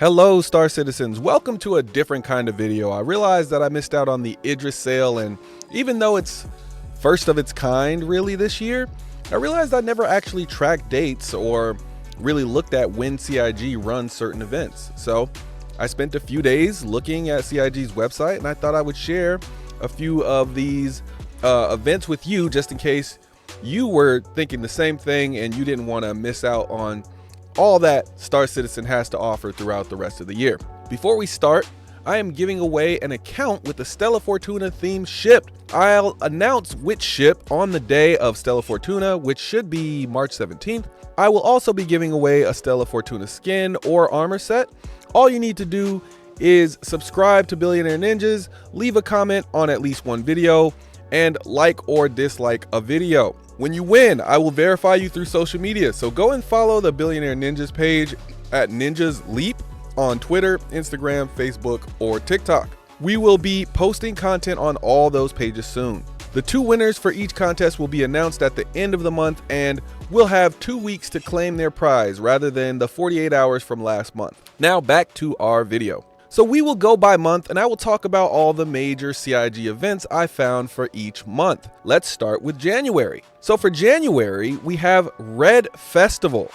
Hello Star Citizens, welcome to a different kind of video. I realized that I missed out on the Idris sale, and even though it's first of its kind really this year, I realized I never actually tracked dates or really looked at when CIG runs certain events. So I spent a few days looking at CIG's website, and I thought I would share a few of these events with you just in case you were thinking the same thing and you didn't want to miss out on all that Star Citizen has to offer throughout the rest of the year. Before we start, I am giving away an account with the Stella Fortuna theme ship. I'll announce which ship on the day of Stella Fortuna, which should be March 17th. I will also be giving away a Stella Fortuna skin or armor set. All you need to do is subscribe to Billionaire Ninjas, leave a comment on at least one video, and like or dislike a video. When you win, I will verify you through social media, so go and follow the Billionaire Ninjas page at Ninjas Leap on Twitter, Instagram, Facebook, or TikTok. We will be posting content on all those pages soon. The two winners for each contest will be announced at the end of the month, and will have 2 weeks to claim their prize rather than the 48 hours from last month. Now back to our video. So we will go by month, and I will talk about all the major CIG events I found for each month. Let's start with January. So for January, we have Red Festival,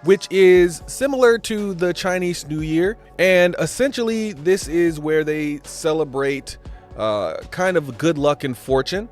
which is similar to the Chinese New Year. And essentially, this is where they celebrate kind of good luck and fortune.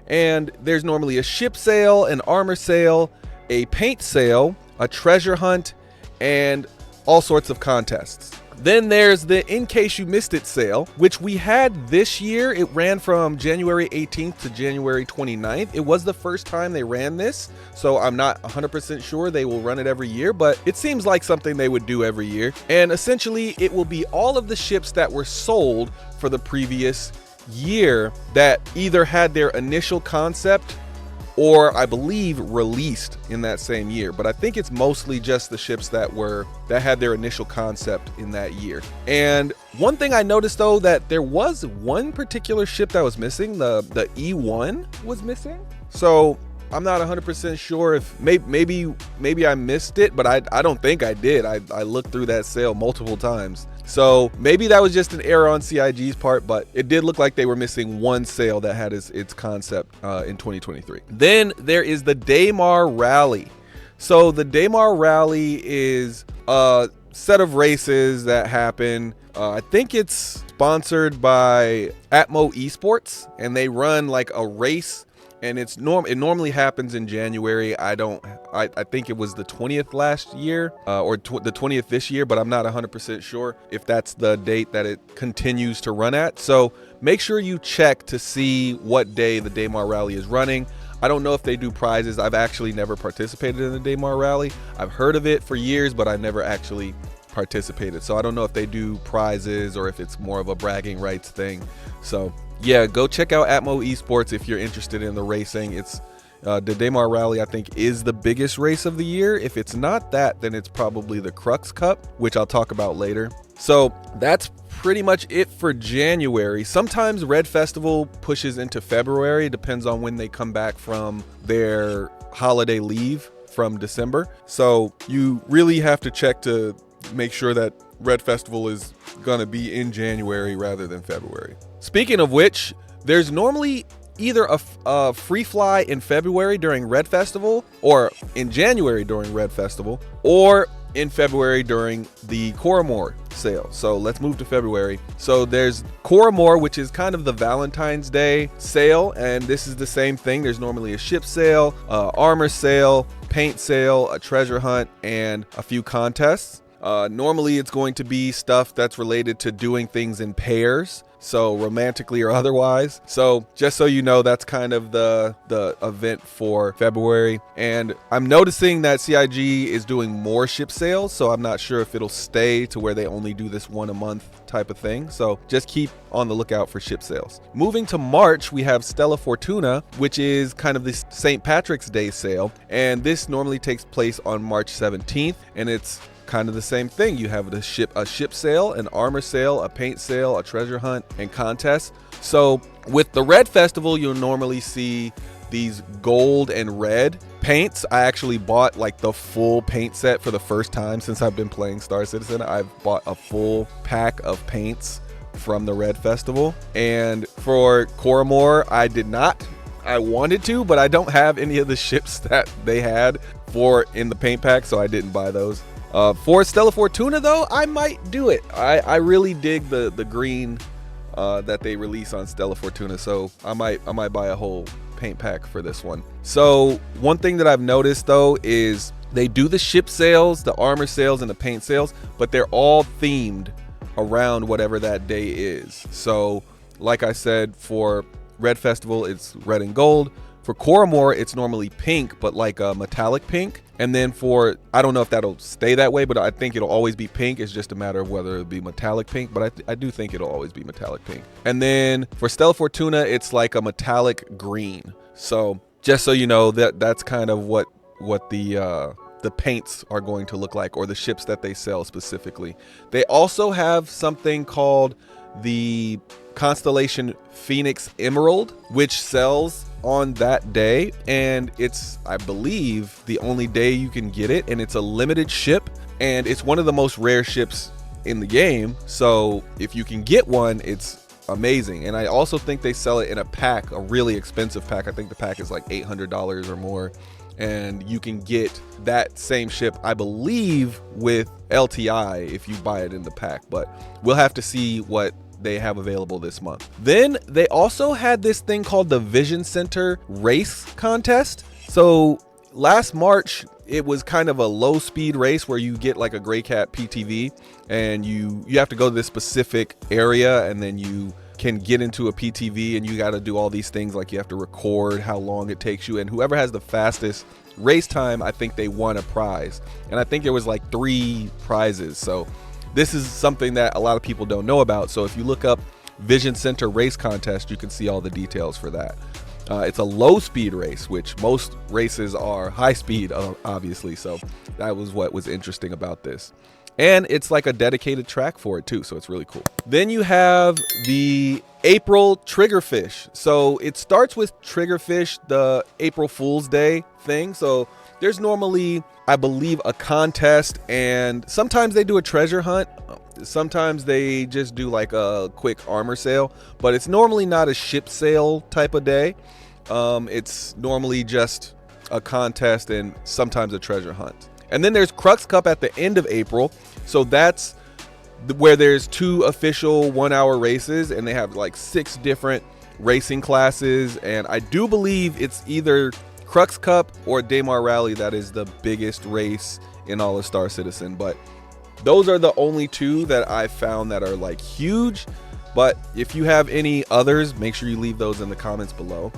And there's normally a ship sale, an armor sale, a paint sale, a treasure hunt, and all sorts of contests. Then there's the In Case You Missed It sale, which we had this year. It ran from January 18th to January 29th. It was the first time they ran this, so I'm not 100% sure they will run it every year, but it seems like something they would do every year. And essentially, it will be all of the ships that were sold for the previous year that either had their initial concept or I believe released in that same year, but I think it's mostly just the ships that had their initial concept in that year. And one thing I noticed though, that there was one particular ship that was missing. The E1 was missing. So I'm not 100% sure if maybe I missed it, but I don't think I did. I looked through that sale multiple times. So maybe that was just an error on CIG's part, but it did look like they were missing one sale that had its concept in 2023. Then there is the Daymar Rally. So the Daymar Rally is a set of races that happen. I think it's sponsored by Atmo Esports, and they run like a race. And it normally happens in January. I think it was the 20th last year or the 20th this year, but I'm not 100% sure if that's the date that it continues to run at. So make sure you check to see what day the Daymar Rally is running. I don't know if they do prizes. I've actually never participated in the Daymar Rally. I've heard of it for years, but I never actually participated. So I don't know if they do prizes or if it's more of a bragging rights thing. So yeah, go check out Atmo Esports if you're interested in the racing. It's the Daymar Rally, I think, is the biggest race of the year. If it's not that, then it's probably the Crux Cup, which I'll talk about later. So that's pretty much it for January. Sometimes Red Festival pushes into February. It depends on when they come back from their holiday leave from December. So you really have to check to make sure that Red Festival is gonna be in January rather than February. Speaking of which, there's normally either a free fly in February during Red Festival, or in January during Red Festival, or in February during the Coramore sale. So let's move to February. So there's Coramore, which is kind of the Valentine's Day sale, and this is the same thing. There's normally a ship sale, armor sale, paint sale, a treasure hunt, and a few contests. Normally it's going to be stuff that's related to doing things in pairs, so romantically or otherwise. So just so you know, that's kind of the event for February. And I'm noticing that CIG is doing more ship sales, so I'm not sure if it'll stay to where they only do this one a month type of thing. So just keep on the lookout for ship sales. Moving to March, we have Stella Fortuna, which is kind of this St. Patrick's Day sale, and this normally takes place on March 17th, and it's kind of the same thing. You have a ship sale, an armor sale, a paint sale, a treasure hunt, and contests. So with the Red Festival, you'll normally see these gold and red paints. I actually bought like the full paint set for the first time since I've been playing Star Citizen. I've bought a full pack of paints from the Red Festival. And for Coromore, I did not. I wanted to, but I don't have any of the ships that they had in the paint pack, so I didn't buy those. For Stella Fortuna though, I might do it. I really dig the green that they release on Stella Fortuna, so I might buy a whole paint pack for this one. So one thing that I've noticed though is they do the ship sales, the armor sales, and the paint sales, but they're all themed around whatever that day is. So like I said, for Red Festival, it's red and gold. For Coromore, it's normally pink, but like a metallic pink. And then I don't know if that'll stay that way, but I think it'll always be pink. It's just a matter of whether it'll be metallic pink, but I do think it'll always be metallic pink. And then for Stella Fortuna, it's like a metallic green. So just so you know, that's kind of what the paints are going to look like, or the ships that they sell specifically. They also have something called the Constellation Phoenix Emerald, which sells on that day, and it's, I believe, the only day you can get it, and it's a limited ship, and it's one of the most rare ships in the game. So if you can get one, it's amazing. And I also think they sell it in a pack, a really expensive pack. I think the pack is like $800 or more, and you can get that same ship, I believe, with LTI if you buy it in the pack, but we'll have to see what they have available this month. Then they also had this thing called the Vision Center race contest. So last March, it was kind of a low speed race where you get like a Gray Cat PTV, and you have to go to this specific area, and then you can get into a PTV, and you got to do all these things, like you have to record how long it takes you, and whoever has the fastest race time, I think they won a prize. And I think there was like 3 prizes. So this is something that a lot of people don't know about. So if you look up Vision Center race contest, you can see all the details for that. It's a low speed race, which most races are high speed, obviously. So that was what was interesting about this. And it's like a dedicated track for it too, so it's really cool. Then you have the April Triggerfish. So it starts with Triggerfish, the April Fool's Day thing. So there's normally, I believe, a contest, and sometimes they do a treasure hunt. Sometimes they just do like a quick armor sale, but it's normally not a ship sale type of day. It's normally just a contest and sometimes a treasure hunt. And then there's Crux Cup at the end of April. So that's where there's 2 official 1-hour races, and they have like 6 different racing classes. And I do believe it's either Crux Cup or Daymar Rally that is the biggest race in all of Star Citizen. But those are the only 2 that I found that are like huge. But if you have any others, make sure you leave those in the comments below.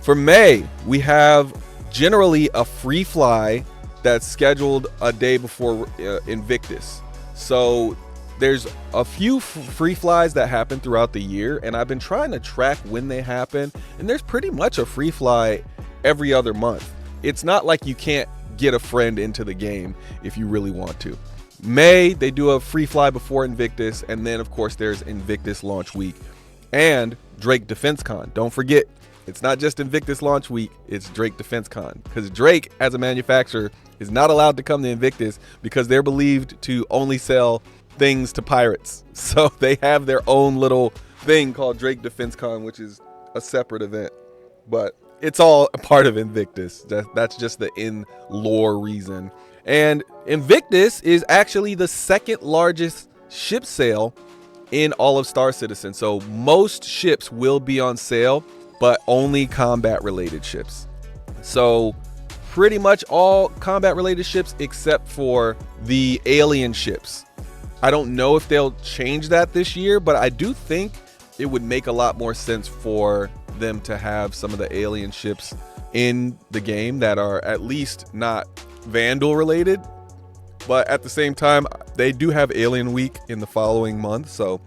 For May, we have generally a free fly that's scheduled a day before Invictus. So there's a few free flies that happen throughout the year, and I've been trying to track when they happen, and there's pretty much a free fly every other month. It's not like you can't get a friend into the game if you really want to. May, they do a free fly before Invictus, and then of course there's Invictus launch week and Drake Defense Con. Don't forget, it's not just Invictus launch week, it's Drake Defense Con, because Drake as a manufacturer is not allowed to come to Invictus because they're believed to only sell things to pirates. So they have their own little thing called Drake Defense Con, which is a separate event, but it's all a part of Invictus. That's just the in-lore reason. And Invictus is actually the 2nd largest ship sale in all of Star Citizen. So most ships will be on sale, but only combat related ships. So pretty much all combat related ships except for the alien ships. I don't know if they'll change that this year, but I do think it would make a lot more sense for them to have some of the alien ships in the game that are at least not Vandal related. But at the same time, they do have Alien Week in the following month, so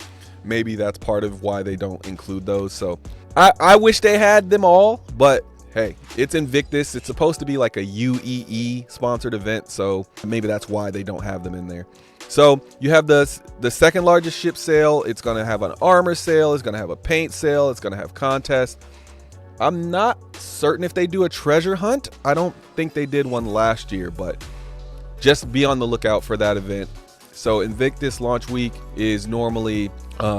maybe that's part of why they don't include those. So I wish they had them all, but hey, it's Invictus. It's supposed to be like a UEE sponsored event, so maybe that's why they don't have them in there. So you have the 2nd largest ship sale. It's going to have an armor sale. It's going to have a paint sale. It's going to have contests. I'm not certain if they do a treasure hunt. I don't think they did one last year, but just be on the lookout for that event. So Invictus launch week is normally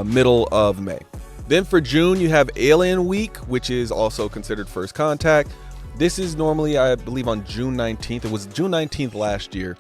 middle of May. Then for June, you have Alien Week, which is also considered First Contact. This is normally, I believe, on June 19th. It was June 19th last year.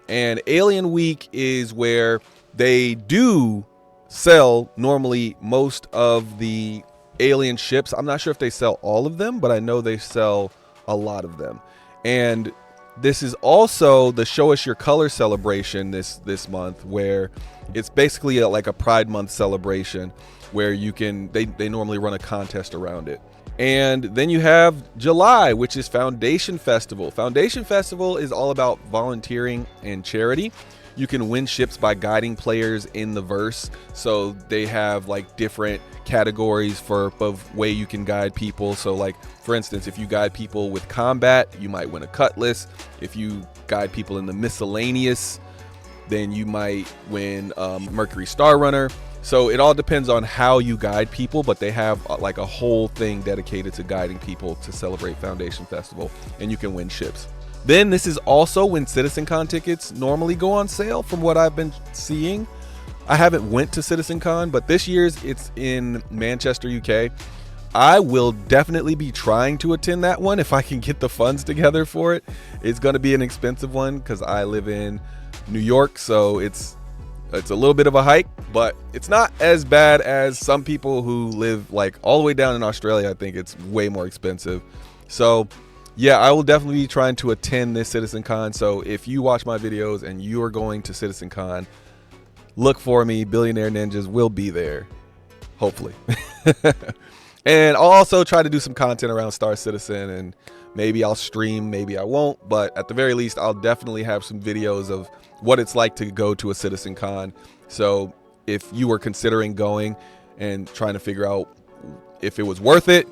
And Alien Week is where they do sell normally most of the alien ships. I'm not sure if they sell all of them, but I know they sell a lot of them. And this is also the Show Us Your Color celebration this month, where it's basically like a Pride Month celebration where you can, they normally run a contest around it. And then you have July, which is Foundation Festival. Foundation Festival is all about volunteering and charity. You can win ships by guiding players in the verse. So they have like different categories of way you can guide people. So like, for instance, if you guide people with combat, you might win a cutlass. If you guide people in the miscellaneous, then you might win Mercury Star Runner. So it all depends on how you guide people, but they have like a whole thing dedicated to guiding people to celebrate Foundation Festival, and you can win ships. Then this is also when CitizenCon tickets normally go on sale, from what I've been seeing. I haven't went to CitizenCon, but this year's it's in Manchester, UK. I will definitely be trying to attend that one if I can get the funds together for it. It's going to be an expensive one because I live in New York, so it's a little bit of a hike, but it's not as bad as some people who live like all the way down in Australia. I think it's way more expensive. So yeah, I will definitely be trying to attend this CitizenCon. So if you watch my videos and you are going to CitizenCon, look for me. Billionaire Ninjas will be there, hopefully. And I'll also try to do some content around Star Citizen, and maybe I'll stream, maybe I won't, but at the very least, I'll definitely have some videos of what it's like to go to a CitizenCon. So if you were considering going and trying to figure out if it was worth it,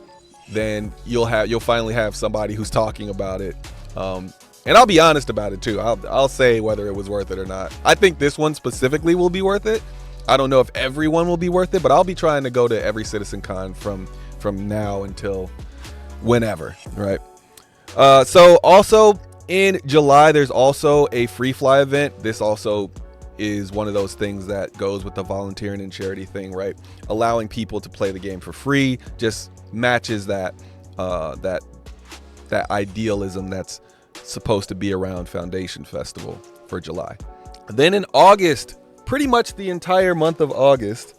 then you'll finally have somebody who's talking about it. And I'll be honest about it too. I'll say whether it was worth it or not. I think this one specifically will be worth it. I don't know if everyone will be worth it, but I'll be trying to go to every CitizenCon from now until whenever, right? So also in July, there's also a free fly event. This also is one of those things that goes with the volunteering and charity thing, right? Allowing people to play the game for free just matches that idealism that's supposed to be around Foundation Festival for July. Then in August, pretty much the entire month of August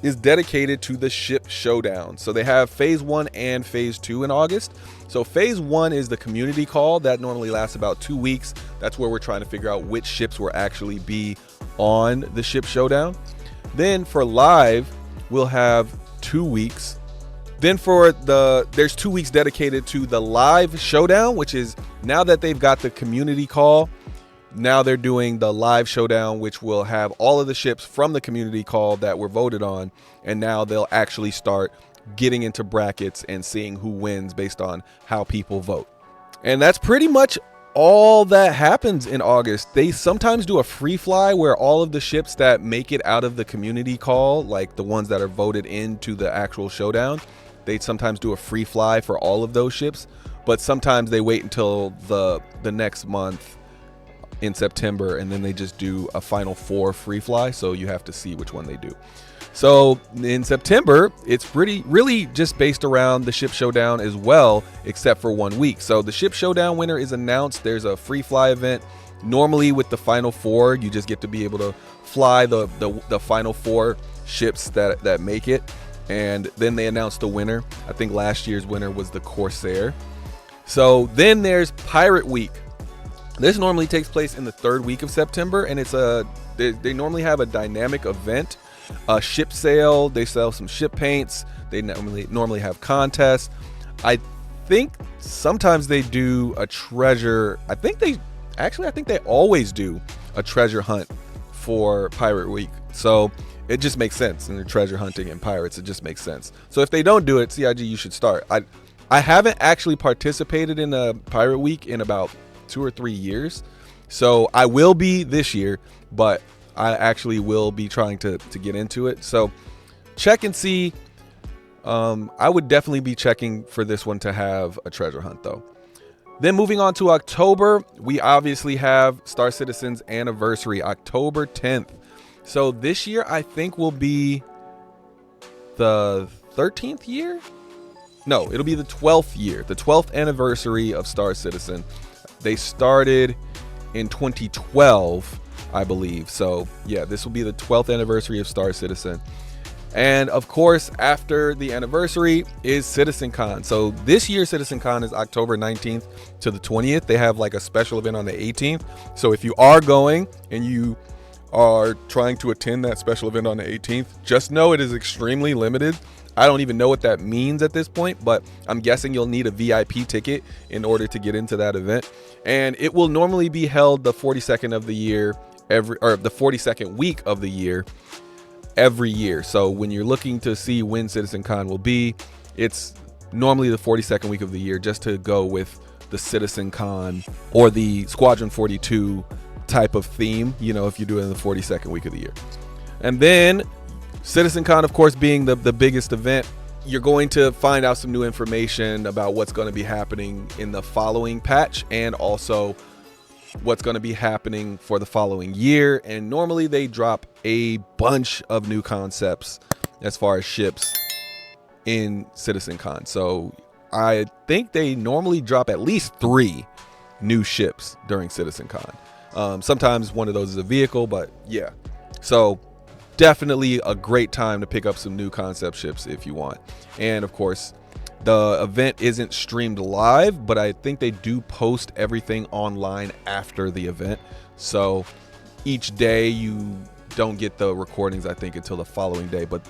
is dedicated to the ship showdown. So they have phase 1 and phase 2 in August. So phase 1 is the community call that normally lasts about 2 weeks. That's where we're trying to figure out which ships will actually be on the ship showdown. Then for live, we'll have 2 weeks. Then there's 2 weeks dedicated to the live showdown, which is now that they've got the community call, now they're doing the live showdown, which will have all of the ships from the community call that were voted on. And now they'll actually start getting into brackets and seeing who wins based on how people vote. And that's pretty much all that happens in August. They sometimes do a free fly where all of the ships that make it out of the community call, like the ones that are voted into the actual showdown, they sometimes do a free fly for all of those ships. But sometimes they wait until the next month in September, and then they just do a final 4 free fly, so you have to see which one they do. So in September, it's really just based around the ship showdown as well, except for 1 week. So the ship showdown winner is announced. There's a free fly event. Normally with the final 4, you just get to be able to fly the final 4 ships that make it, and then they announce the winner. I think last year's winner was the Corsair. So then there's Pirate Week. This normally takes place in the 3rd week of September, and they normally have a dynamic event, a ship sale. They sell some ship paints. They normally have contests. I think sometimes they do a treasure. I think they always do a treasure hunt for Pirate Week. So it just makes sense. And they're treasure hunting and pirates. It just makes sense. So if they don't do it, CIG, you should start. I haven't actually participated in a Pirate Week in about 2 or 3 years, so I will be this year, but I actually will be trying to get into it. So check and see I would definitely be checking for this one to have a treasure hunt though. Then moving on to October, we obviously have Star Citizen's anniversary, October 10th. So this year I think will be the 13th year? No, it'll be the 12th year, the 12th anniversary of Star Citizen. They started in 2012, I believe. So yeah, this will be the 12th anniversary of Star Citizen. And of course, after the anniversary is CitizenCon. So this year, CitizenCon is October 19th to the 20th. They have like a special event on the 18th. So if you are going and you are trying to attend that special event on the 18th, just know it is extremely limited. I don't even know what that means at this point, but I'm guessing you'll need a VIP ticket in order to get into that event. And it will normally be held the 42nd of the year, the 42nd week of the year, every year. So when you're looking to see when CitizenCon will be, it's normally the 42nd week of the year, just to go with the CitizenCon or the Squadron 42 type of theme, you know, if you do it in the 42nd week of the year. And then CitizenCon, of course, being the biggest event, you're going to find out some new information about what's going to be happening in the following patch and also what's going to be happening for the following year. And normally they drop a bunch of new concepts as far as ships in CitizenCon. So I think they normally drop at least 3 new ships during CitizenCon. Sometimes one of those is a vehicle, but yeah. So definitely a great time to pick up some new concept ships if you want. And of course, the event isn't streamed live, but I think they do post everything online after the event. So each day you don't get the recordings, I think, until the following day. But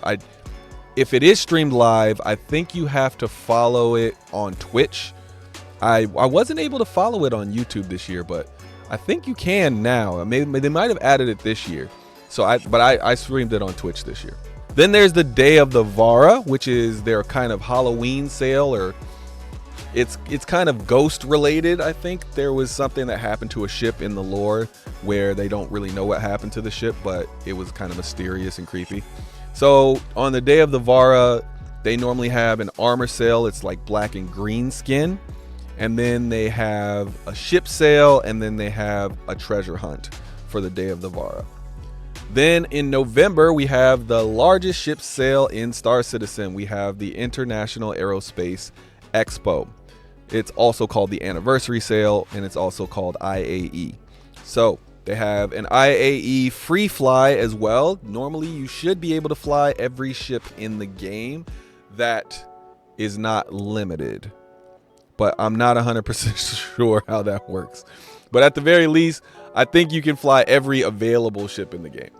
if it is streamed live, I think you have to follow it on Twitch. I wasn't able to follow it on YouTube this year, but I think you can now. Maybe they might have added it this year. So I streamed it on Twitch this year. Then there's the Day of the Vara, which is their kind of Halloween sale, or it's kind of ghost related. I think there was something that happened to a ship in the lore where they don't really know what happened to the ship, but it was kind of mysterious and creepy. So on the Day of the Vara, they normally have an armor sale. It's like black and green skin. And then they have a ship sale, and then they have a treasure hunt for the Day of the Vara. Then in November, we have the largest ship sale in Star Citizen. We have the International Aerospace Expo. It's also called the Anniversary Sale, and it's also called IAE. So they have an IAE free fly as well. Normally, you should be able to fly every ship in the game. That is not limited, but I'm not 100% sure how that works. But at the very least, I think you can fly every available ship in the game.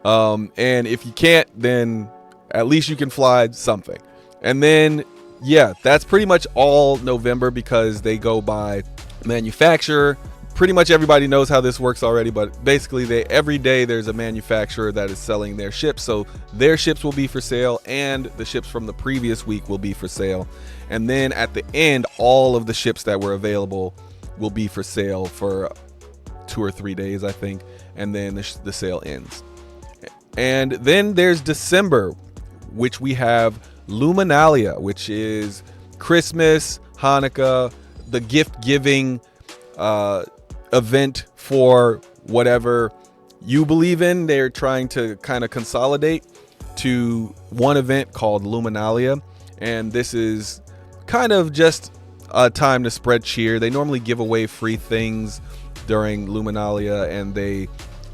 And if you can't, then at least you can fly something. And then, yeah, that's pretty much all November because they go by manufacturer. Pretty much everybody knows how this works already, but basically every day there's a manufacturer that is selling their ships. So their ships will be for sale, and the ships from the previous week will be for sale. And then at the end, all of the ships that were available will be for sale for 2 or 3 days, I think, and then the sale ends. And then there's December, which we have Luminalia, which is Christmas, Hanukkah, the gift giving event for whatever you believe in. They're trying to kind of consolidate to one event called Luminalia, and this is kind of just a time to spread cheer. They normally give away free things during Luminalia, and they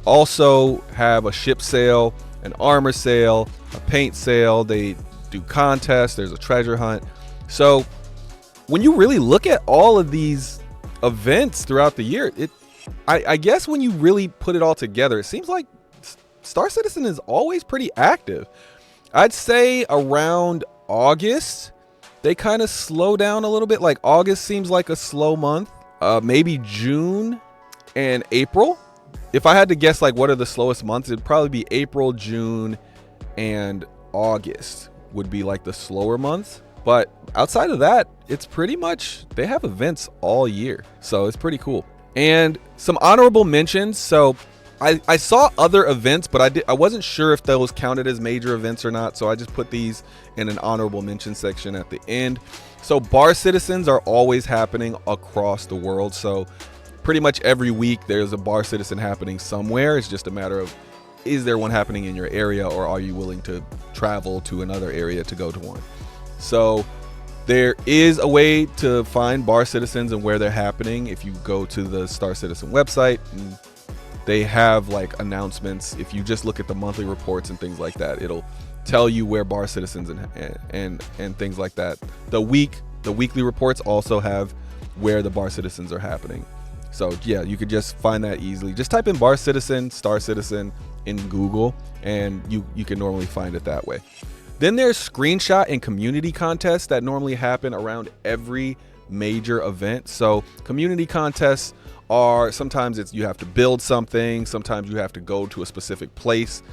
also have a ship sale, an armor sale, a paint sale. They do contests. There's a treasure hunt. So when you really look at all of these events throughout the year, I guess when you really put it all together, it seems like Star Citizen is always pretty active. I'd say around August, they kind of slow down a little bit. Like August seems like a slow month. Maybe June and April. If I had to guess, like what are the slowest months, it'd probably be April, June, and August would be like the slower months. But outside of that, it's pretty much, they have events all year. So it's pretty cool. And some honorable mentions. So I saw other events, but I wasn't sure if those counted as major events or not, so I just put these in an honorable mention section at the end. So Bar Citizens are always happening across the world, so pretty much every week there's a Bar Citizen happening somewhere. It's just a matter of, is there one happening in your area, or are you willing to travel to another area to go to one? So there is a way to find Bar Citizens and where they're happening. If you go to the Star Citizen website, and they have like announcements. If you just look at the monthly reports and things like that, it'll tell you where Bar Citizens and things like that. The weekly reports also have where the Bar Citizens are happening. So yeah, you could just find that easily. Just type in Bar Citizen, Star Citizen in Google, and you can normally find it that way. Then there's screenshot and community contests that normally happen around every major event. So community contests are, sometimes it's you have to build something, sometimes you have to go to a specific place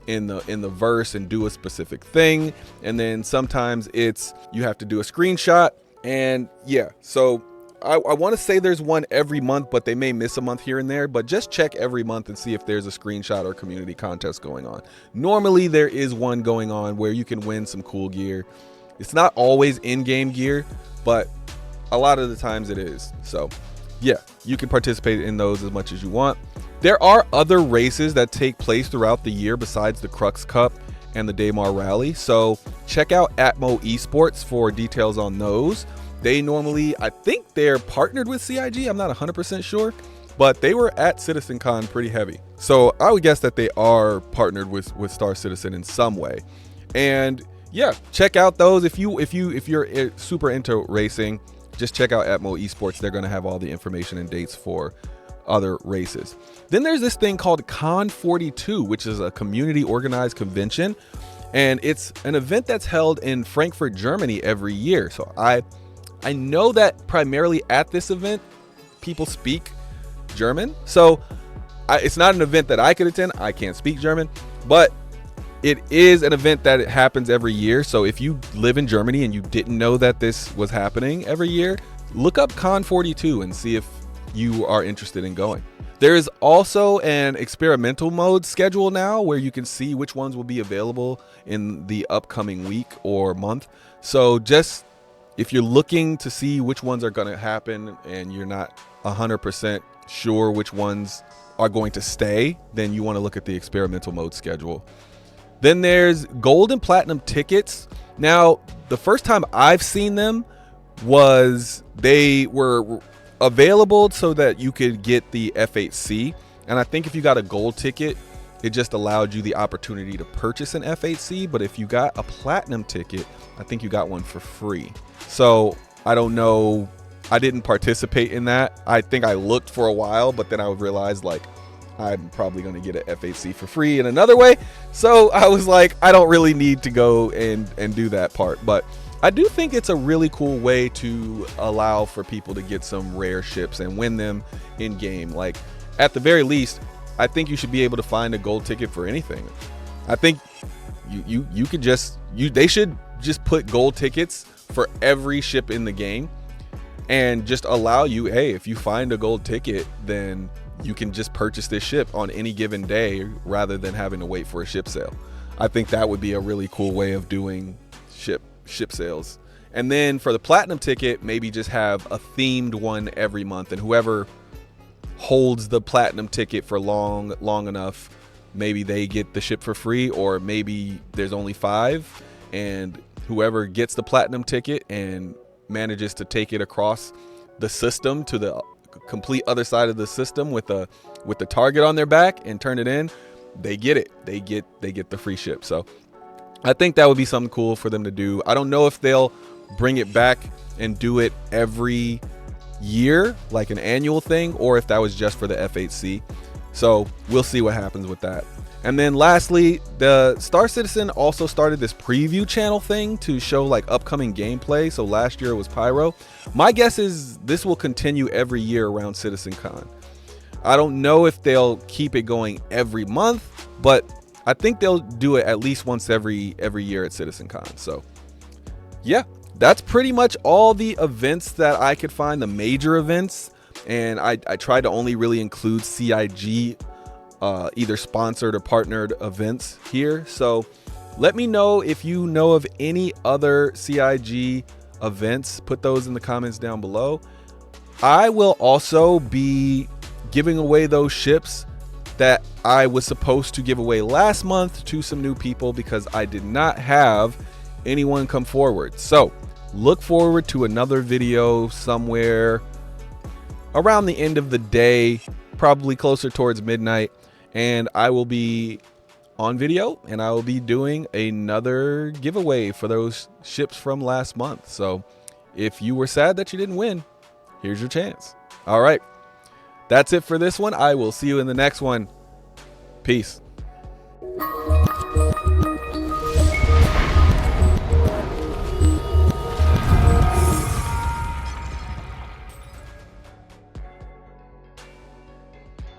in the verse and do a specific thing, and then sometimes it's you have to do a screenshot. And yeah, so I want to say there's one every month, but they may miss a month here and there, but just check every month and see if there's a screenshot or community contest going on. Normally there is one going on where you can win some cool gear. It's not always in-game gear, but a lot of the times it is. So yeah, you can participate in those as much as you want. There are other races that take place throughout the year besides the Crux Cup and the Daymar Rally. So check out Atmo Esports for details on those. They normally, I think they're partnered with CIG. I'm not 100% sure, but they were at CitizenCon pretty heavy. So I would guess that they are partnered with Star Citizen in some way. And yeah, check out those. If you're super into racing, just check out Atmo Esports. They're going to have all the information and dates for other races. Then there's this thing called Con 42, which is a community organized convention, and it's an event that's held in Frankfurt, Germany every year. So I know that primarily at this event people speak German, so it's not an event that I could attend. I can't speak German, but it is an event that happens every year. So if you live in Germany and you didn't know that this was happening every year, look up Con 42 and see if you are interested in going. There is also an experimental mode schedule now where you can see which ones will be available in the upcoming week or month. So just if you're looking to see which ones are going to happen and you're not 100% sure which ones are going to stay, then you want to look at the experimental mode schedule. Then there's gold and platinum tickets. Now, the first time I've seen them was they were available so that you could get the F8C. And I think if you got a gold ticket, it just allowed you the opportunity to purchase an F8C. But if you got a platinum ticket, I think you got one for free. So I don't know. I didn't participate in that. I think I looked for a while, but then I realized like I'm probably going to get an F8C for free in another way. So I was like, I don't really need to go and do that part. But I do think it's a really cool way to allow for people to get some rare ships and win them in game. Like at the very least, I think you should be able to find a gold ticket for anything. I think you could they should just put gold tickets for every ship in the game and just allow you, hey, if you find a gold ticket, then you can just purchase this ship on any given day rather than having to wait for a ship sale. I think that would be a really cool way of doing ship sales. And then for the platinum ticket, maybe just have a themed one every month, and whoever holds the platinum ticket for long enough, maybe they get the ship for free, or maybe there's only 5 and whoever gets the platinum ticket and manages to take it across the system to the complete other side of the system with the target on their back and turn it in, they get it. They get the free ship. So I think that would be something cool for them to do. I don't know if they'll bring it back and do it every year, like an annual thing, or if that was just for the F8C. So we'll see what happens with that. And then lastly, the Star Citizen also started this preview channel thing to show like upcoming gameplay. So last year it was Pyro. My guess is this will continue every year around CitizenCon. I don't know if they'll keep it going every month, but I think they'll do it at least once every year at CitizenCon. So yeah, that's pretty much all the events that I could find, the major events. And I tried to only really include CIG either sponsored or partnered events here. So let me know if you know of any other CIG events. Put those in the comments down below. I will also be giving away those ships that I was supposed to give away last month to some new people because I did not have anyone come forward. So look forward to another video somewhere around the end of the day, probably closer towards midnight, and I will be on video and I will be doing another giveaway for those ships from last month. So if you were sad that you didn't win, here's your chance. All right, that's it for this one. I will see you in the next one. Peace.